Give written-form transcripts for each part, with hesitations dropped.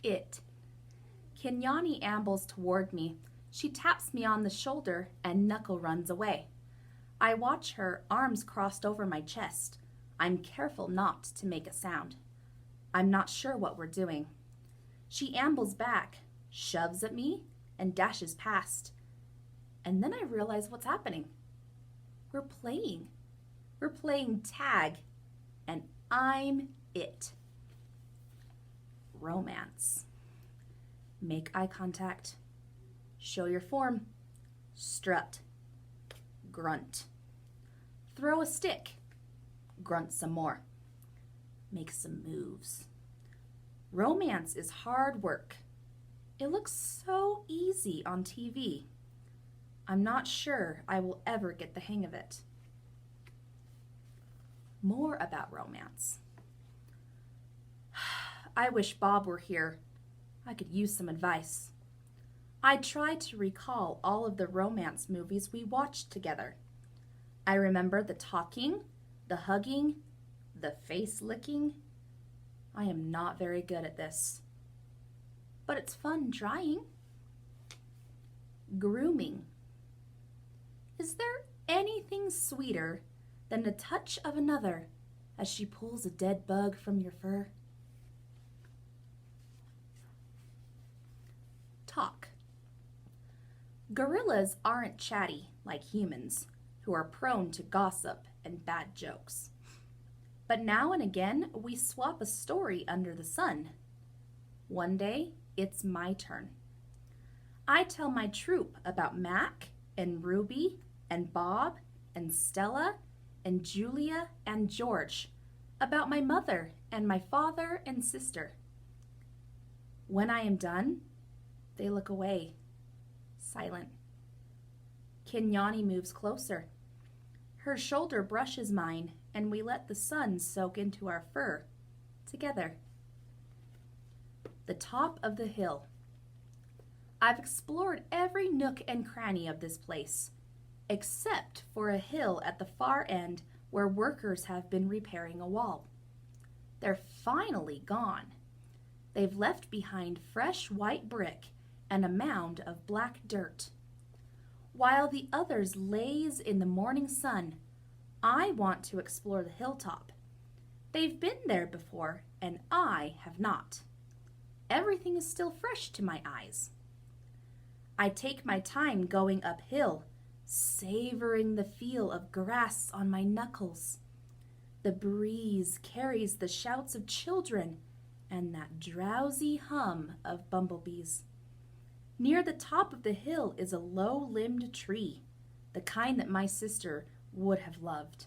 It. Kenyani ambles toward me. She taps me on the shoulder and Knuckle runs away. I watch her, arms crossed over my chest. I'm careful not to make a sound. I'm not sure what we're doing. She ambles back, shoves at me, and dashes past. And then I realize what's happening. We're playing. We're playing tag, and I'm it. Romance. Make eye contact. Show your form. Strut. Grunt. Throw a stick. Grunt some more. Make some moves. Romance is hard work. It looks so easy on TV. I'm not sure I will ever get the hang of it. More about romance. I wish Bob were here. I could use some advice. I tried to recall all of the romance movies we watched together. I remember the talking, the hugging, the face licking. I am not very good at this. But it's fun trying. Grooming. Is there anything sweeter than the touch of another as she pulls a dead bug from your fur? Talk. Gorillas aren't chatty like humans, who are prone to gossip and bad jokes. But now and again, we swap a story under the sun. One day, it's my turn. I tell my troop about Mac and Ruby and Bob and Stella and Julia and George, about my mother and my father and sister. When I am done, they look away, silent. Kenyani moves closer. Her shoulder brushes mine, and we let the sun soak into our fur, together. The top of the hill. I've explored every nook and cranny of this place, except for a hill at the far end where workers have been repairing a wall. They're finally gone. They've left behind fresh white brick and a mound of black dirt. While the others laze in the morning sun, I want to explore the hilltop. They've been there before, and I have not. Everything is still fresh to my eyes. I take my time going uphill, savoring the feel of grass on my knuckles. The breeze carries the shouts of children and that drowsy hum of bumblebees. Near the top of the hill is a low-limbed tree, the kind that my sister would have loved.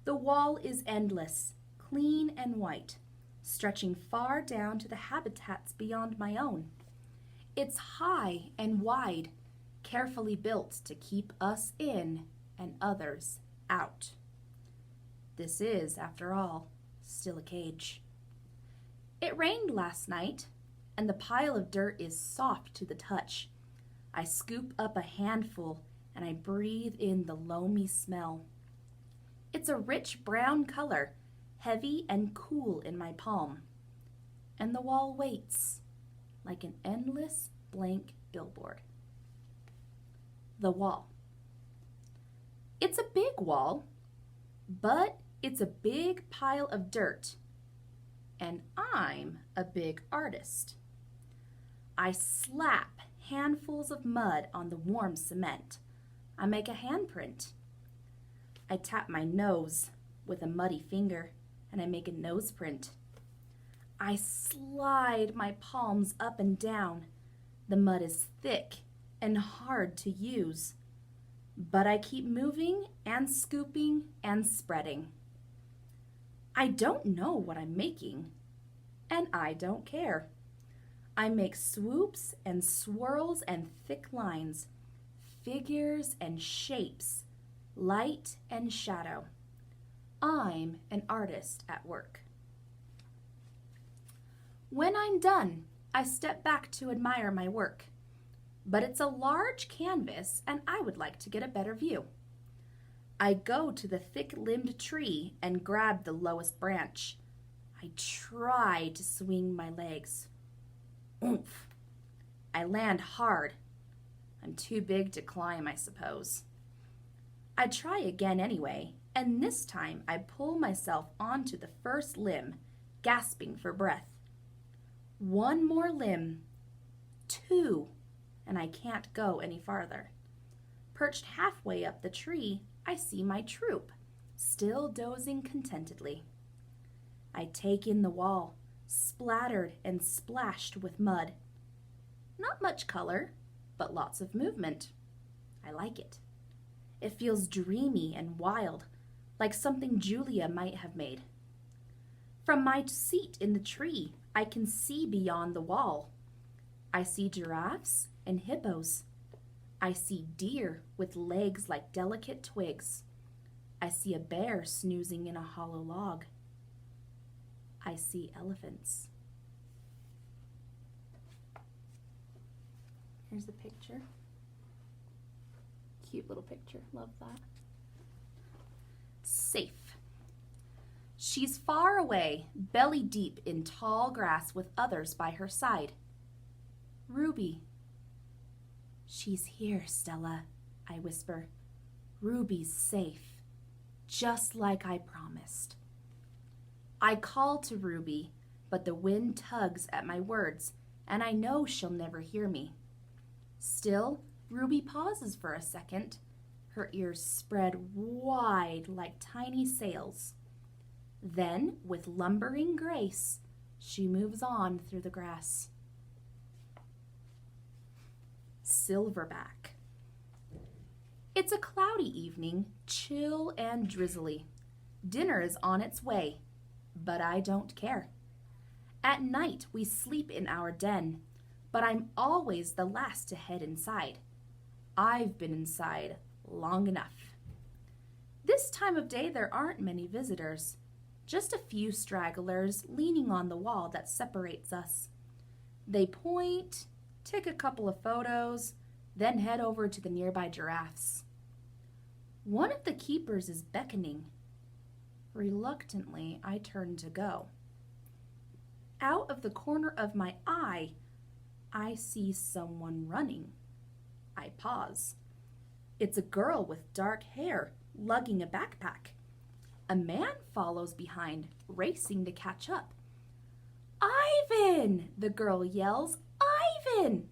The wall is endless, clean and white, stretching far down to the habitats beyond my own. It's high and wide, carefully built to keep us in and others out. This is, after all, still a cage. It rained last night, and the pile of dirt is soft to the touch. I scoop up a handful and I breathe in the loamy smell. It's a rich brown color, heavy and cool in my palm. And the wall waits, like an endless blank billboard. The wall. It's a big wall, but it's a big pile of dirt. And I'm a big artist. I slap handfuls of mud on the warm cement. I make a handprint. I tap my nose with a muddy finger, and I make a nose print. I slide my palms up and down. The mud is thick and hard to use, but I keep moving and scooping and spreading. I don't know what I'm making, and I don't care. I make swoops and swirls and thick lines, figures and shapes, light and shadow. I'm an artist at work. When I'm done, I step back to admire my work. But it's a large canvas, and I would like to get a better view. I go to the thick-limbed tree and grab the lowest branch. I try to swing my legs. Oomph! I land hard. I'm too big to climb, I suppose. I try again anyway, and this time I pull myself onto the first limb, gasping for breath. One more limb, two, and I can't go any farther. Perched halfway up the tree, I see my troop, still dozing contentedly. I take in the wall, splattered and splashed with mud. Not much color, but lots of movement. I like it. It feels dreamy and wild, like something Julia might have made. From my seat in the tree, I can see beyond the wall. I see giraffes and hippos. I see deer with legs like delicate twigs. I see a bear snoozing in a hollow log. I see elephants. Here's the picture. Cute little picture. Love that. Safe. She's far away, belly deep in tall grass with others by her side. Ruby. She's here, Stella, I whisper. Ruby's safe, just like I promised. I call to Ruby, but the wind tugs at my words, and I know she'll never hear me. Still, Ruby pauses for a second, her ears spread wide like tiny sails. Then, with lumbering grace, she moves on through the grass. Silverback. It's a cloudy evening, chill and drizzly. Dinner is on its way, but I don't care. At night, we sleep in our den, but I'm always the last to head inside. I've been inside long enough. This time of day, there aren't many visitors, just a few stragglers leaning on the wall that separates us. They point, take a couple of photos, then head over to the nearby giraffes. One of the keepers is beckoning. Reluctantly, I turn to go. Out of the corner of my eye, I see someone running. I pause. It's a girl with dark hair, lugging a backpack. A man follows behind, racing to catch up. Ivan! The girl yells. Ivan!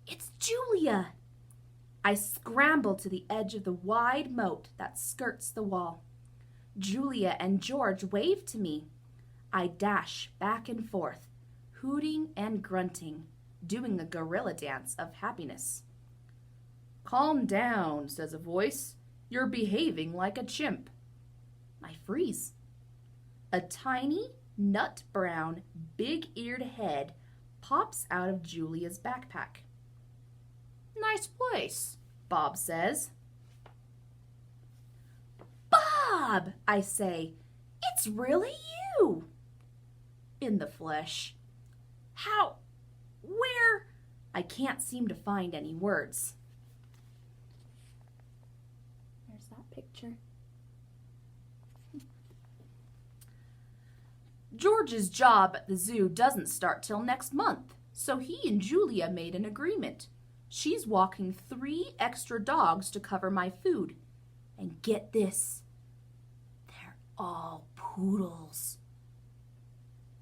It's Julia! I scramble to the edge of the wide moat that skirts the wall. Julia and George wave to me. I dash back and forth, hooting and grunting, doing a gorilla dance of happiness. Calm down, says a voice. You're behaving like a chimp. I freeze. A tiny, nut-brown, big-eared head pops out of Julia's backpack. Nice place, Bob says. Bob, I say, it's really you. In the flesh. How? Where? I can't seem to find any words. There's that picture. George's job at the zoo doesn't start till next month, so he and Julia made an agreement. She's walking 3 extra dogs to cover my food. And get this, they're all poodles.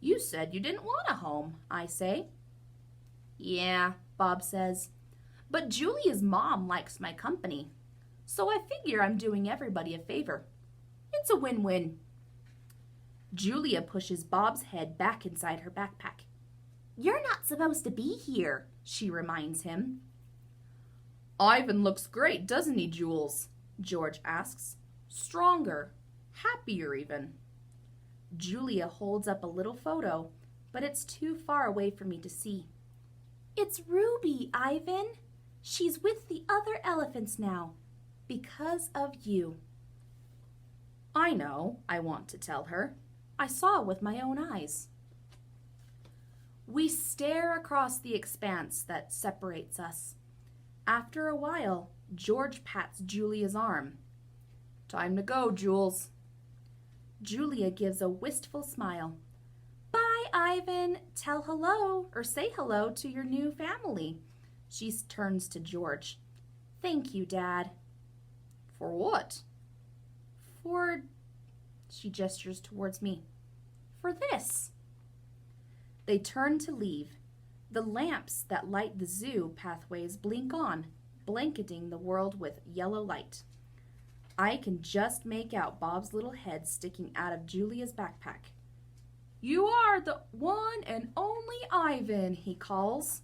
You said you didn't want a home, I say. Yeah, Bob says, but Julia's mom likes my company, so I figure I'm doing everybody a favor. It's a win-win. Julia pushes Bob's head back inside her backpack. You're not supposed to be here, she reminds him. Ivan looks great, doesn't he, Jules? George asks. Stronger, happier even. Julia holds up a little photo, but it's too far away for me to see. It's Ruby, Ivan. She's with the other elephants now, because of you. I know, I want to tell her. I saw with my own eyes. We stare across the expanse that separates us. After a while, George pats Julia's arm. Time to go, Jules. Julia gives a wistful smile. Bye, Ivan, tell hello or say hello to your new family. She turns to George. Thank you, Dad. For what? For, she gestures towards me. For this. They turn to leave. The lamps that light the zoo pathways blink on, blanketing the world with yellow light. I can just make out Bob's little head sticking out of Julia's backpack. You are the one and only Ivan, he calls.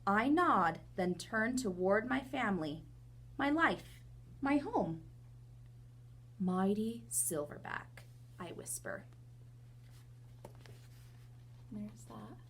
I nod, then turn toward my family, my life, my home. Mighty Silverback, I whisper. There's that.